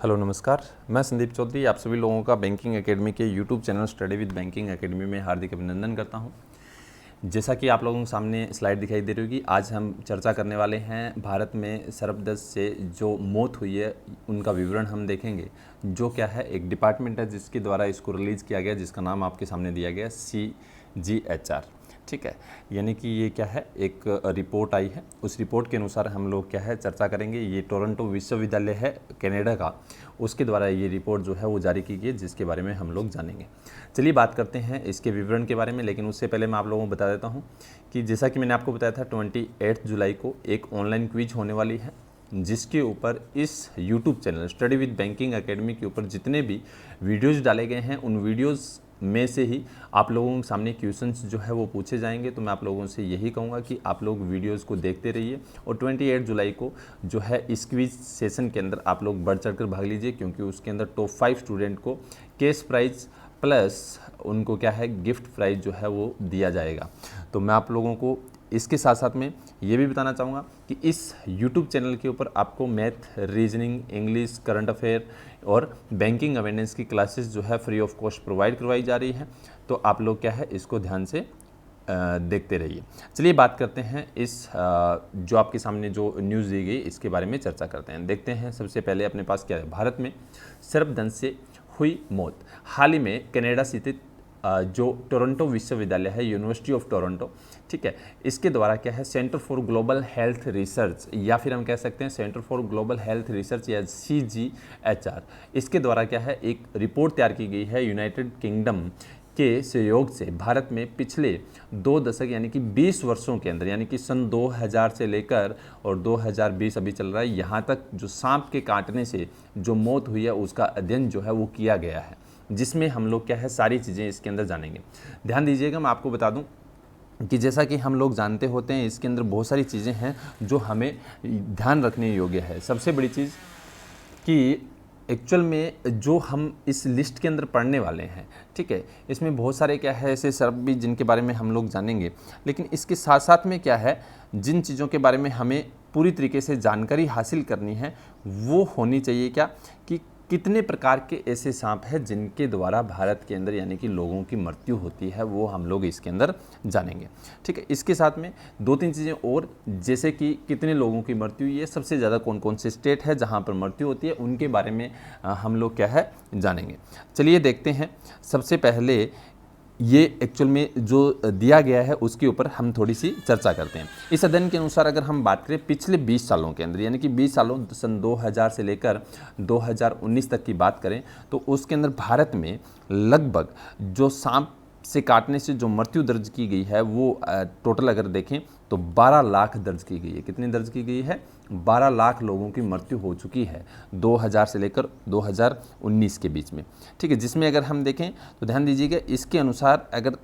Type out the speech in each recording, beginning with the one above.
Hello नमस्कार, मैं संदीप चौधरी आप सभी लोगों का बैंकिंग एकेडमी के YouTube channel study with banking academy में हार्दिक अभिनंदन करता हूं। जैसा कि आप लोगों के सामने स्लाइड दिखाई दे रही होगी, आज हम चर्चा करने वाले हैं भारत में सर्पदंश से जो मौत हुई है उनका विवरण हम देखेंगे। जो क्या है, एक डिपार्टमेंट है जिसके द्वारा इसको रिलीज़ किया गया, जिसका नाम आपके सामने दिया गया CGHR। ठीक है, यानी कि ये क्या है, एक रिपोर्ट आई है, उस रिपोर्ट के अनुसार हम लोग क्या है चर्चा करेंगे। ये टोरंटो विश्वविद्यालय है कनाडा का, उसके द्वारा ये रिपोर्ट जो है वो जारी की गई है, जिसके बारे में हम लोग जानेंगे। चलिए बात करते हैं इसके विवरण के बारे में, लेकिन उससे पहले मैं आप लोगों को बता देता हूँ कि जैसा कि मैंने आपको बताया था 28 जुलाई को एक ऑनलाइन क्विज होने वाली है, जिसके ऊपर इस YouTube channel study with banking academy के ऊपर जितने भी वीडियोज़ डाले गए हैं उन वीडियोज़ में से ही आप लोगों के सामने क्वेश्चंस जो है वो पूछे जाएंगे। तो मैं आप लोगों से यही कहूँगा कि आप लोग वीडियोस को देखते रहिए और 28 जुलाई को जो है इस क्विज सेशन के अंदर आप लोग बढ़ चढ़ कर भाग लीजिए, क्योंकि उसके अंदर टॉप 5 स्टूडेंट को कैश प्राइज़ प्लस उनको क्या है गिफ्ट प्राइज़ जो है वो दिया जाएगा। तो मैं आप लोगों को इसके साथ साथ में ये भी बताना चाहूँगा कि इस YouTube चैनल के ऊपर आपको math, reasoning, English, current affair और बैंकिंग अवेयरनेस की क्लासेस जो है फ्री ऑफ कॉस्ट प्रोवाइड करवाई जा रही है। तो आप लोग क्या है इसको ध्यान से देखते रहिए। चलिए बात करते हैं इस जो आपके सामने जो न्यूज़ दी गई इसके बारे में चर्चा करते हैं। देखते हैं सबसे पहले अपने पास क्या है। भारत में सर्पदंश से हुई मौत। हाल ही में कनाडा स्थित जो टोरंटो विश्वविद्यालय है, यूनिवर्सिटी ऑफ टोरंटो, ठीक है, इसके द्वारा क्या है centre for global health research, या फिर हम कह सकते हैं centre for global health research या CGHR, इसके द्वारा क्या है एक रिपोर्ट तैयार की गई है। यूनाइटेड किंगडम के सहयोग से भारत में पिछले 2 दशक यानी कि 20 वर्षों के अंदर, यानी कि सन 2000 से लेकर और 2020 अभी चल रहा है, यहाँ तक जो सांप के काटने से जो मौत हुई है उसका अध्ययन जो है वो किया गया है, जिसमें हम लोग क्या है सारी चीज़ें इसके अंदर जानेंगे। ध्यान दीजिएगा, मैं आपको बता दूं कि जैसा कि हम लोग जानते होते हैं इसके अंदर बहुत सारी चीज़ें हैं जो हमें ध्यान रखने योग्य है। सबसे बड़ी चीज़ कि एक्चुअल में जो हम इस लिस्ट के अंदर पढ़ने वाले हैं, ठीक है, इसमें बहुत सारे क्या है ऐसे सर्प भी जिनके बारे में हम लोग जानेंगे, लेकिन इसके साथ साथ में क्या है जिन चीज़ों के बारे में हमें पूरी तरीके से जानकारी हासिल करनी है वो होनी चाहिए क्या कि कितने प्रकार के ऐसे सांप हैं जिनके द्वारा भारत के अंदर यानी कि लोगों की मृत्यु होती है, वो हम लोग इसके अंदर जानेंगे। ठीक है, इसके साथ में 2-3 चीज़ें और, जैसे कि कितने लोगों की मृत्यु हुई है, सबसे ज़्यादा कौन कौन से स्टेट है जहां पर मृत्यु होती है, उनके बारे में हम लोग क्या है जानेंगे। चलिए देखते हैं। सबसे पहले ये एक्चुअल में जो दिया गया है उसके ऊपर हम थोड़ी सी चर्चा करते हैं। इस अध्ययन के अनुसार अगर हम बात करें पिछले 20 सालों के अंदर, यानी कि 20 सालों सन 2000 से लेकर 2019 तक की बात करें, तो उसके अंदर भारत में लगभग जो सांप से काटने से जो मृत्यु दर्ज की गई है वो टोटल अगर देखें तो 12 लाख दर्ज की गई है। कितनी दर्ज की गई है? 12 लाख लोगों की मृत्यु हो चुकी है 2000 से लेकर 2019 के बीच में। ठीक है, जिसमें अगर हम देखें तो ध्यान दीजिएगा, इसके अनुसार अगर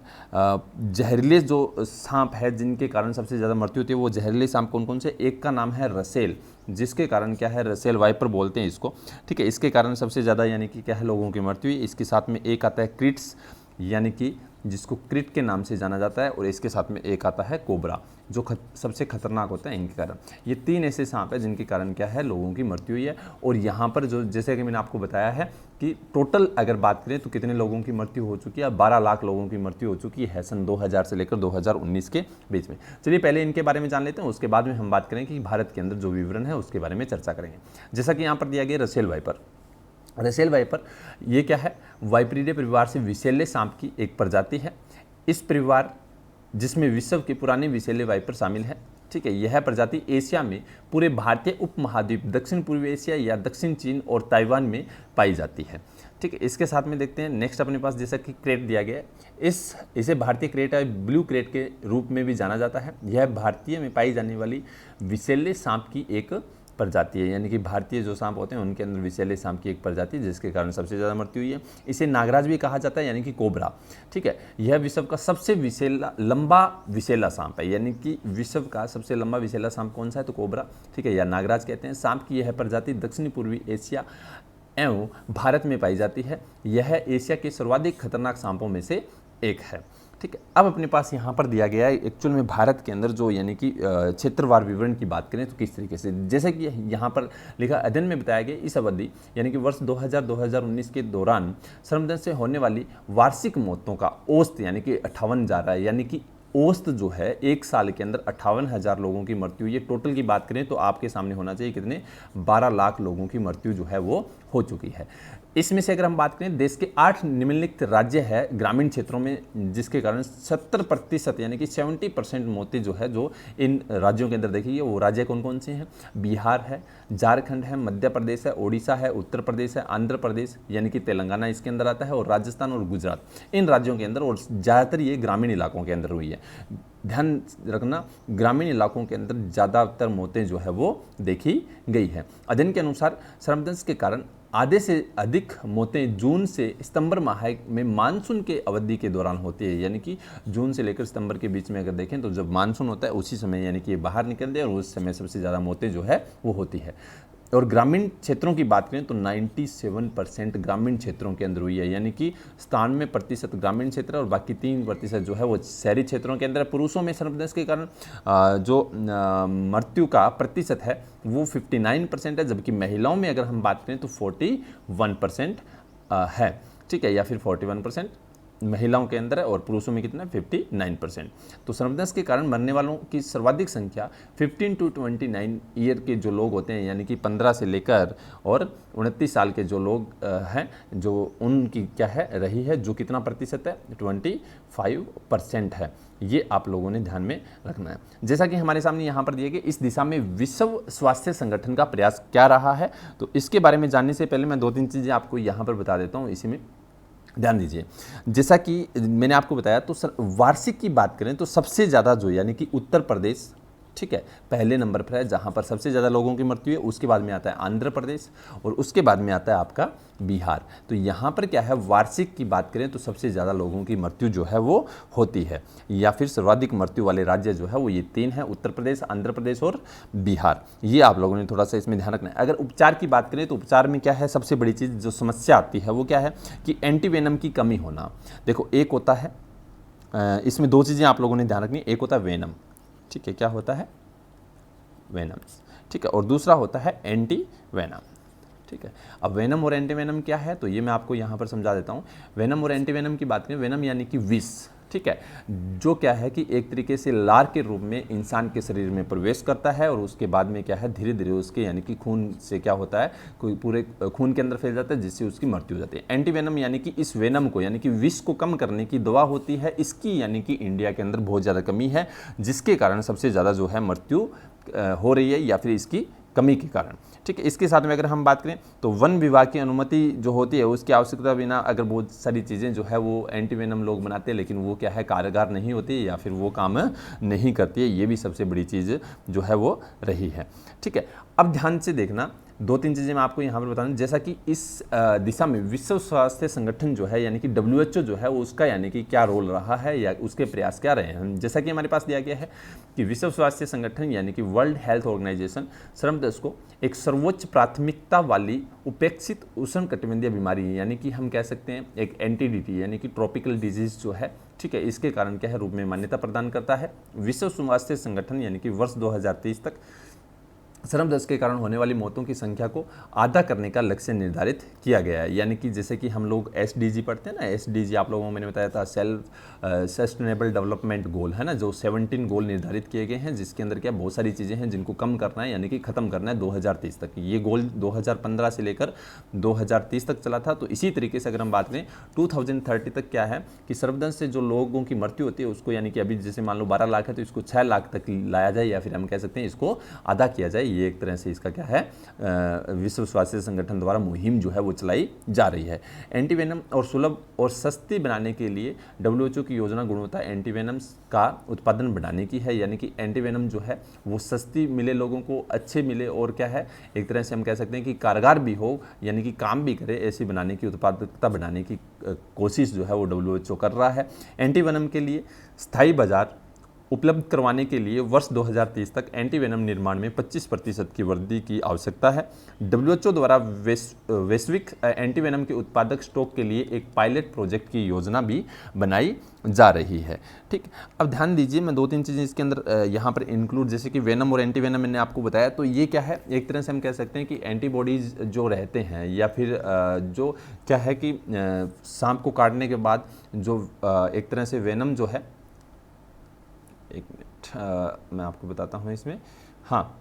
जहरीले जो सांप है जिनके कारण सबसे ज़्यादा मृत्यु होती है वो जहरीले सांप कौन कौन से? एक का नाम है रसेल, जिसके कारण क्या है रसेल वाइपर बोलते हैं इसको। ठीक है, इसके कारण सबसे ज़्यादा यानी कि क्या है लोगों की मृत्यु हुई। इसके साथ में एक आता है क्रिट्स, यानी कि जिसको क्रिट के नाम से जाना जाता है, और इसके साथ में एक आता है कोबरा, जो सबसे खतरनाक होता है इनके कारण। ये 3 ऐसे सांप हैं जिनके कारण क्या है लोगों की मृत्यु हुई है। और यहाँ पर जो जैसे कि मैंने आपको बताया है कि टोटल अगर बात करें तो कितने लोगों की मृत्यु हो चुकी है? 12 लाख लोगों की मृत्यु हो चुकी है सन 2000 से लेकर 2019 के बीच में। चलिए पहले इनके बारे में जान लेते हैं, उसके बाद में हम बात करें कि भारत के अंदर जो विवरण है उसके बारे में चर्चा करेंगे। जैसा कि यहाँ पर दिया गया रसेल वाइपर। रसेल वाइपर ये क्या है? वाइपरिडे परिवार से विषैले सांप की एक प्रजाति है। इस परिवार जिसमें विश्व के पुराने विषैले वाइपर शामिल है। ठीक है, यह प्रजाति एशिया में पूरे भारतीय उपमहाद्वीप, दक्षिण पूर्वी एशिया या दक्षिण चीन और ताइवान में पाई जाती है। ठीक है, इसके साथ में देखते हैं नेक्स्ट अपने पास जैसा कि क्रेट दिया गया है, इसे भारतीय क्रेट या ब्लू क्रेट के रूप में भी जाना जाता है। यह भारतीय में पाई जाने वाली विषैले सांप की एक प्रजाति है, यानी कि भारतीय जो सांप होते हैं उनके अंदर विषैले सांप की एक प्रजाति, जिसके कारण सबसे ज़्यादा मृत्यु हुई है। इसे नागराज भी कहा जाता है, यानी कि कोबरा। ठीक है, यह विश्व का सबसे लंबा विषैला सांप है, यानी कि विश्व का सबसे लंबा विषैला सांप कौन सा है? तो कोबरा। ठीक है, या नागराज कहते हैं। सांप की यह प्रजाति दक्षिण पूर्वी एशिया एवं भारत में पाई जाती है। यह एशिया के सर्वाधिक खतरनाक सांपों में से एक है। ठीक है। अब अपने पास यहाँ पर दिया गया है एक्चुअल में भारत के अंदर जो यानी कि क्षेत्रवार विवरण की बात करें तो किस तरीके से, जैसे कि यहाँ पर लिखा अध्ययन में बताया गया इस अवधि यानी कि वर्ष 2000-2019 के दौरान श्रमदन से होने वाली वार्षिक मौतों का औसत यानी कि 58 जा रहा है, यानी कि औसत जो है एक साल के अंदर 58,000 लोगों की मृत्यु, ये टोटल की बात करें तो आपके सामने होना चाहिए कितने 12 लाख लोगों की मृत्यु जो है वो हो चुकी है। इसमें से अगर हम बात करें देश के 8 निम्नलिखित राज्य है ग्रामीण क्षेत्रों में, जिसके कारण 70% यानी कि 70% मौतें जो है जो इन राज्यों के अंदर देखिए, वो राज्य कौन कौन से हैं, बिहार है, झारखंड है, मध्य प्रदेश है, ओडिशा है, उत्तर प्रदेश है, आंध्र प्रदेश यानी कि तेलंगाना इसके अंदर आता है, और राजस्थान और गुजरात, इन राज्यों के अंदर, और ज़्यादातर ये ग्रामीण इलाकों के अंदर हुई है। ध्यान रखना, ग्रामीण इलाकों के अंदर ज़्यादातर मौतें जो है वो देखी गई है। अध्ययन के अनुसार श्रमदंश के कारण आधे से अधिक मौतें जून से सितंबर माह में मानसून के अवधि के दौरान होती है, यानी कि जून से लेकर सितंबर के बीच में अगर देखें तो जब मानसून होता है उसी समय यानी कि ये बाहर निकलते हैं, और उस समय सबसे ज़्यादा मौतें जो है वो होती है। और ग्रामीण क्षेत्रों की बात करें तो 97% ग्रामीण क्षेत्रों के अंदर हुई है, यानी कि 97% ग्रामीण क्षेत्र और बाकी 3% जो है वो शहरी क्षेत्रों के अंदर। पुरुषों में श्रमदंश के कारण जो मृत्यु का प्रतिशत है वो 59% है, जबकि महिलाओं में अगर हम बात करें तो 41% है, ठीक है, या फिर 41% महिलाओं के अंदर है, और पुरुषों में कितना 59%। तो श्रमदंश के कारण मरने वालों की सर्वाधिक संख्या 15 to 29 ईयर के जो लोग होते हैं, यानी कि 15 से लेकर और 29 साल के जो लोग हैं, जो उनकी क्या है रही है, जो कितना प्रतिशत है 25% है। ये आप लोगों ने ध्यान में रखना है। जैसा कि हमारे सामने यहाँ पर दिए गए, इस दिशा में विश्व स्वास्थ्य संगठन का प्रयास क्या रहा है, तो इसके बारे में जानने से पहले मैं 2-3 चीज़ें आपको यहाँ पर बता देता हूँ, इसी में ध्यान दीजिए। जैसा कि मैंने आपको बताया तो वार्षिक की बात करें तो सबसे ज़्यादा जो यानी कि उत्तर प्रदेश, ठीक है, पहले नंबर पर है जहाँ पर सबसे ज़्यादा लोगों की मृत्यु है। उसके बाद में आता है आंध्र प्रदेश, और उसके बाद में आता है आपका बिहार। तो यहाँ पर क्या है, वार्षिक की बात करें तो सबसे ज़्यादा लोगों की मृत्यु जो है वो होती है, या फिर सर्वाधिक मृत्यु वाले राज्य जो है वो ये 3 हैं, उत्तर प्रदेश, आंध्र प्रदेश और बिहार। ये आप लोगों ने थोड़ा सा इसमें ध्यान रखना है। अगर उपचार की बात करें तो उपचार में क्या है, सबसे बड़ी चीज़ जो समस्या आती है वो क्या है कि एंटीवेनम की कमी होना। देखो, एक होता है इसमें 2 चीज़ें आप लोगों ने ध्यान रखनी, एक होता है वेनम, ठीक है, क्या होता है वेनम्स, ठीक है, और दूसरा होता है एंटी वेनम, ठीक है। अब वेनम और एंटी वेनम क्या है, तो ये मैं आपको यहाँ पर समझा देता हूँ। वेनम और एंटी वेनम की बात करें, वेनम यानी कि विष, ठीक है, जो क्या है कि एक तरीके से लार के रूप में इंसान के शरीर में प्रवेश करता है, और उसके बाद में क्या है धीरे धीरे उसके यानी कि खून से क्या होता है, कोई पूरे खून के अंदर फैल जाता है, जिससे उसकी मृत्यु हो जाती है। एंटीवेनम यानी कि इस वेनम को यानी कि विष को कम करने की दवा होती है, इसकी यानी कि इंडिया के अंदर बहुत ज़्यादा कमी है, जिसके कारण सबसे ज़्यादा जो है मृत्यु हो रही है, या फिर इसकी कमी के कारण, ठीक है। इसके साथ में अगर हम बात करें तो वन विभाग की अनुमति जो होती है उसकी आवश्यकता बिना अगर बहुत सारी चीज़ें जो है वो एंटीवेनम लोग बनाते हैं, लेकिन वो क्या है कारगर नहीं होती, या फिर वो काम नहीं करती है। ये भी सबसे बड़ी चीज़ जो है वो रही है, ठीक है। अब ध्यान से देखना, 2-3 चीज़ें मैं आपको यहाँ पर बता दूँ। जैसा कि इस दिशा में विश्व स्वास्थ्य संगठन जो है यानी कि WHO जो है उसका यानी कि क्या रोल रहा है, या उसके प्रयास क्या रहे हैं। जैसा कि हमारे पास दिया गया है कि विश्व स्वास्थ्य संगठन यानी कि वर्ल्ड हेल्थ ऑर्गेनाइजेशन श्रमदंश को एक सर्वोच्च प्राथमिकता वाली उपेक्षित उष्णकटिबंधीय बीमारी, यानी कि हम कह सकते हैं एक एनटीडीटी यानी कि ट्रॉपिकल डिजीज जो है, ठीक है, इसके कारण क्या है रूप में मान्यता प्रदान करता है। विश्व स्वास्थ्य संगठन यानी कि वर्ष 2030 तक श्रमदंश के कारण होने वाली मौतों की संख्या को आधा करने का लक्ष्य निर्धारित किया गया है। यानी कि जैसे कि हम लोग SDG पढ़ते हैं ना, SDG आप लोगों को मैंने बताया था सेल्फ सस्टेनेबल डेवलपमेंट गोल है ना, जो 17 गोल निर्धारित किए गए हैं, जिसके अंदर क्या बहुत सारी चीज़ें हैं जिनको कम करना है, यानी कि ख़त्म करना है 2030 तक। ये गोल 2015 से लेकर 2030 तक चला था। तो इसी तरीके से अगर हम बात करें 2030 तक क्या है कि श्रमदंश से जो लोगों की मृत्यु होती है उसको, यानी कि अभी जैसे मान लो 12 लाख है तो इसको 6 लाख तक लाया जाए, या फिर हम कह सकते हैं इसको आधा किया जाए। ये एक तरह से इसका क्या है विश्व स्वास्थ्य संगठन द्वारा मुहिम जो है वो चलाई जा रही है। एंटीवेनम और सुलभ और सस्ती बनाने के लिए WHO की योजना गुणवत्ता एंटीवेनम का उत्पादन बढ़ाने की है, यानी कि एंटीवेनम जो है वो सस्ती मिले, लोगों को अच्छे मिले, और क्या है एक तरह से हम कह सकते हैं कि कारगर भी हो, यानी कि काम भी करे, ऐसी बनाने की उत्पादकता बढ़ाने की कोशिश जो है वो WHO कर रहा है। एंटीवेनम के लिए स्थायी बाजार उपलब्ध करवाने के लिए वर्ष 2030 तक एंटीवेनम निर्माण में 25% की वृद्धि की आवश्यकता है। WHO द्वारा वैश्विक एंटीवेनम के उत्पादक स्टॉक के लिए एक पायलट प्रोजेक्ट की योजना भी बनाई जा रही है। ठीक, अब ध्यान दीजिए, मैं 2-3 चीज़ें इसके अंदर यहाँ पर इंक्लूड, जैसे कि वेनम और एंटीवेनम मैंने आपको बताया, तो ये क्या है, एक तरह से हम कह सकते हैं कि एंटीबॉडीज जो रहते हैं, या फिर जो क्या है कि सांप को काटने के बाद जो एक तरह से वेनम जो है, एक मिनट मैं आपको बताता हूँ इसमें, हाँ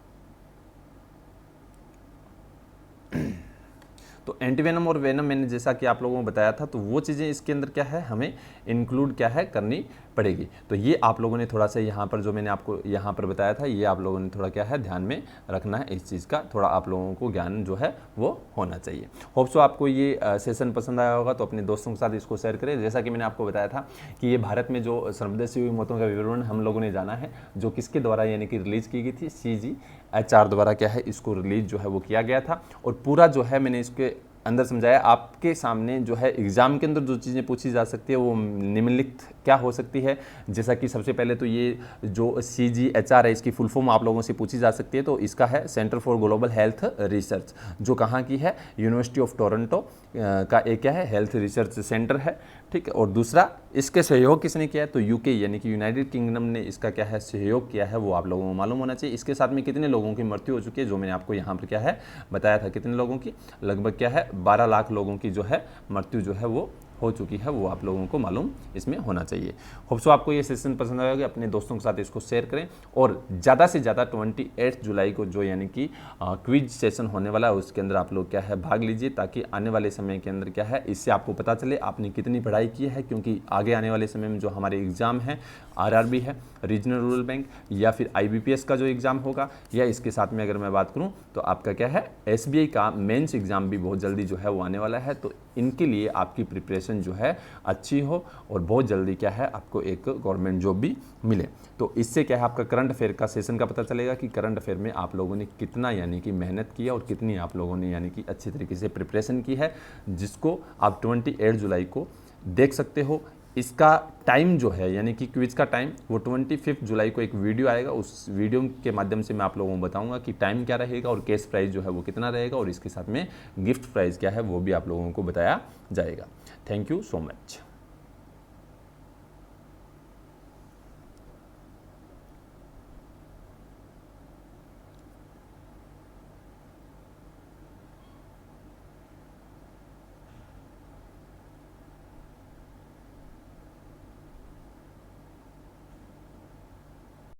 तो एंटीवेनम और वेनम मैंने जैसा कि आप लोगों को बताया था, तो वो चीज़ें इसके अंदर क्या है हमें इंक्लूड क्या है करनी पड़ेगी। तो ये आप लोगों ने थोड़ा सा यहाँ पर जो मैंने आपको यहाँ पर बताया था, ये आप लोगों ने थोड़ा क्या है ध्यान में रखना है, इस चीज़ का थोड़ा आप लोगों को ज्ञान जो है वो होना चाहिए। होप सो आपको ये सेशन पसंद आया होगा, तो अपने दोस्तों के साथ इसको शेयर करें। जैसा कि मैंने आपको बताया था कि ये भारत में जो सर्वोदय से हुई मौतों का विवरण हम लोगों ने जाना है, जो किसके द्वारा यानी कि रिलीज़ की गई थी, CGHR द्वारा क्या है इसको रिलीज जो है वो किया गया था। और पूरा जो है मैंने इसके अंदर समझाया आपके सामने जो है एग्जाम के अंदर जो चीज़ें पूछी जा सकती है वो निम्नलिखित क्या हो सकती है। जैसा कि सबसे पहले तो ये जो CGHR है इसकी फुल फॉर्म आप लोगों से पूछी जा सकती है, तो इसका है centre for global health research, जो कहाँ की है, यूनिवर्सिटी ऑफ टोरंटो का एक क्या है हेल्थ रिसर्च सेंटर है। ठीक है, और दूसरा इसके सहयोग किसने किया है, तो UK यानी कि यूनाइटेड किंगडम ने इसका क्या है सहयोग किया है, वो आप लोगों को मालूम होना चाहिए। इसके साथ में कितने लोगों की मृत्यु हो चुकी है, जो मैंने आपको यहाँ पर क्या है बताया था, कितने लोगों की, लगभग क्या है 12 लाख लोगों की जो है मृत्यु जो है वो हो चुकी है, वो आप लोगों को मालूम इसमें होना चाहिए। होप सो आपको ये सेशन पसंद आएगा, अपने दोस्तों के साथ इसको शेयर करें, और ज़्यादा से ज़्यादा 28 जुलाई को जो यानी कि क्विज सेशन होने वाला है उसके अंदर आप लोग क्या है भाग लीजिए, ताकि आने वाले समय के अंदर क्या है इससे आपको पता चले आपने कितनी पढ़ाई की है। क्योंकि आगे आने वाले समय में जो हमारे एग्ज़ाम है, RRB है, रीजनल रूरल बैंक, या फिर IBPS का जो एग्ज़ाम होगा, या इसके साथ में अगर मैं बात करूं तो आपका क्या है SBI का मेंस एग्ज़ाम भी बहुत जल्दी जो है वो आने वाला है। तो इनके लिए आपकी प्रिपरेशन जो है अच्छी हो, और बहुत जल्दी क्या है आपको एक गवर्नमेंट जॉब भी मिले। तो इससे क्या है आपका करंट अफेयर का सेशन का पता चलेगा कि करंट अफेयर में आप लोगों ने कितना यानी कि मेहनत किया, और कितनी आप लोगों ने यानी कि अच्छी तरीके से प्रिपरेशन की है, जिसको आप 28 जुलाई को देख सकते हो। इसका टाइम जो है यानी कि क्विज का टाइम वो 25 जुलाई को एक वीडियो आएगा, उस वीडियो के माध्यम से मैं आप लोगों को बताऊंगा कि टाइम क्या रहेगा और कैश प्राइस जो है वो कितना रहेगा, और इसके साथ में गिफ्ट प्राइस क्या है वो भी आप लोगों को बताया जाएगा। Thank you so much.